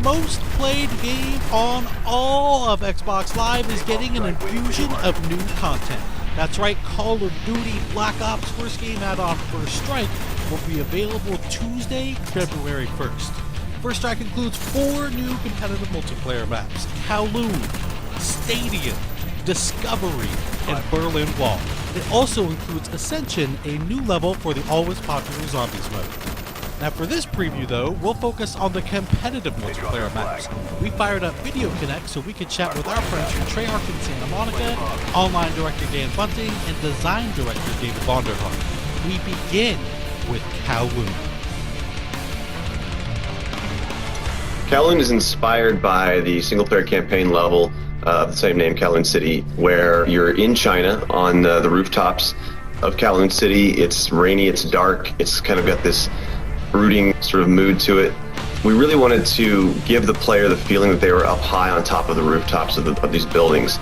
most played game on all of Xbox Live is getting an infusion of new content. That's right, Call of Duty Black Ops First Game add-on First Strike will be available Tuesday, February 1st. First Strike includes 4 new competitive multiplayer maps: Kowloon, Stadium, Discovery, and Berlin Wall. It also includes Ascension, a new level for the always popular Zombies mode. Now for this preview though, we'll focus on the competitive multiplayer maps. We fired up Video Connect so we could chat with our friends from Treyarch in Santa Monica, online director Dan Bunting, and design director David Vonderhaar. We begin with Kowloon. Kowloon is inspired by the single-player campaign level of the same name, Kowloon City, where you're in China on the rooftops of Kowloon City. It's rainy, it's dark, it's kind of got this brooding sort of mood to it. We really wanted to give the player the feeling that they were up high on top of the rooftops of these buildings.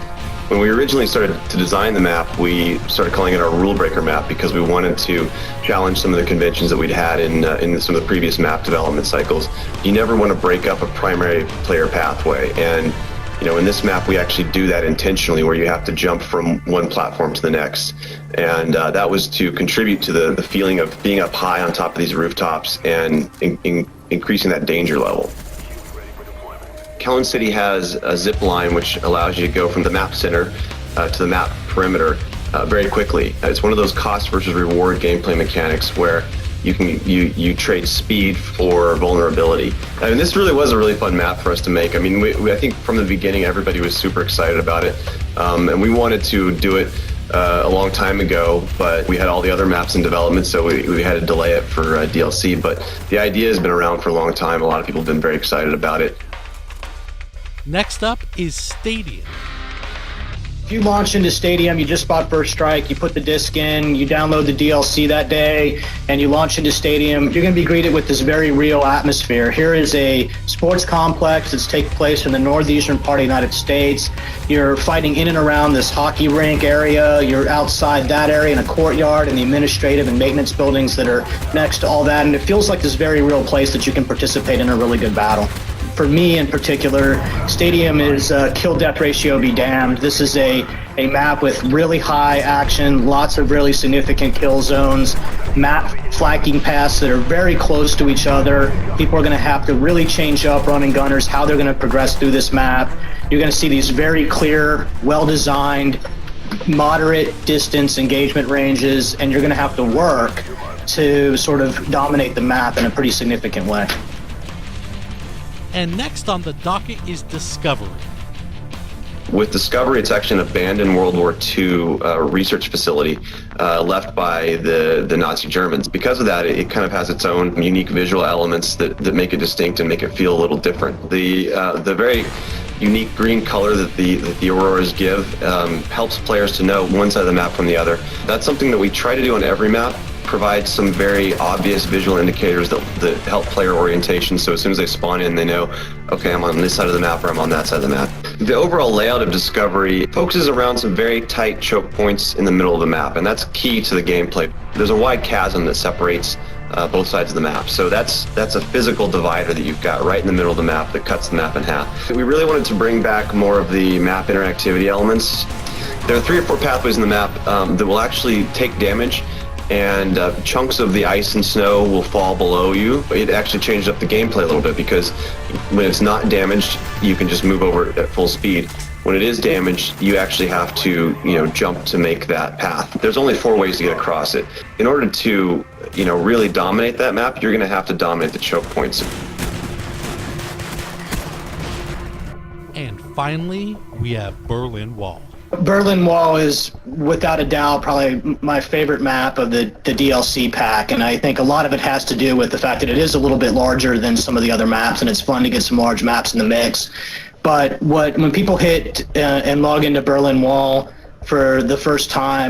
When we originally started to design the map, we started calling it our rule breaker map because we wanted to challenge some of the conventions that we'd had in some of the previous map development cycles. You never want to break up a primary player pathway, and in this map we actually do that intentionally, where you have to jump from one platform to the next, and that was to contribute to the feeling of being up high on top of these rooftops and increasing that danger level. Kowloon City has a zip line which allows you to go from the map center to the map perimeter very quickly. It's one of those cost versus reward gameplay mechanics where you trade speed for vulnerability. I mean, this really was a really fun map for us to make. I mean, I think from the beginning everybody was super excited about it, and we wanted to do it a long time ago, but we had all the other maps in development, so we had to delay it for DLC. But the idea has been around for a long time. A lot of people have been very excited about it. Next up is Stadium. If you launch into Stadium, you just bought First Strike, you put the disc in, you download the DLC that day, and you launch into Stadium, you're going to be greeted with this very real atmosphere. Here is a sports complex that's taking place in the northeastern part of the United States. You're fighting in and around this hockey rink area. You're outside that area in a courtyard and the administrative and maintenance buildings that are next to all that, and it feels like this very real place that you can participate in a really good battle. For me in particular, Stadium is kill-death ratio be damned. This is a map with really high action, lots of really significant kill zones, map flanking paths that are very close to each other. People are going to have to really change up running gunners, how they're going to progress through this map. You're going to see these very clear, well-designed, moderate distance engagement ranges, and you're going to have to work to sort of dominate the map in a pretty significant way. And next on the docket is Discovery. With Discovery, it's actually an abandoned World War II research facility left by the Nazi Germans. Because of that, it kind of has its own unique visual elements that make it distinct and make it feel a little different. The very unique green color that the auroras give helps players to know one side of the map from the other. That's something that we try to do on every map. Provide some very obvious visual indicators that help player orientation, so as soon as they spawn in, they know, okay, I'm on this side of the map or I'm on that side of the map. The overall layout of Discovery focuses around some very tight choke points in the middle of the map, and that's key to the gameplay. There's a wide chasm that separates both sides of the map, so that's a physical divider that you've got right in the middle of the map that cuts the map in half. We really wanted to bring back more of the map interactivity elements. There are 3 or 4 pathways in the map that will actually take damage, and chunks of the ice and snow will fall below you. It actually changed up the gameplay a little bit, because when it's not damaged, you can just move over at full speed. When it is damaged, you actually have to, jump to make that path. There's only 4 ways to get across it. In order to, really dominate that map, you're going to have to dominate the choke points. And finally, we have Berlin Wall. Berlin Wall is, without a doubt, probably my favorite map of the DLC pack, and I think a lot of it has to do with the fact that it is a little bit larger than some of the other maps, and it's fun to get some large maps in the mix. But when people hit and log into Berlin Wall for the first time,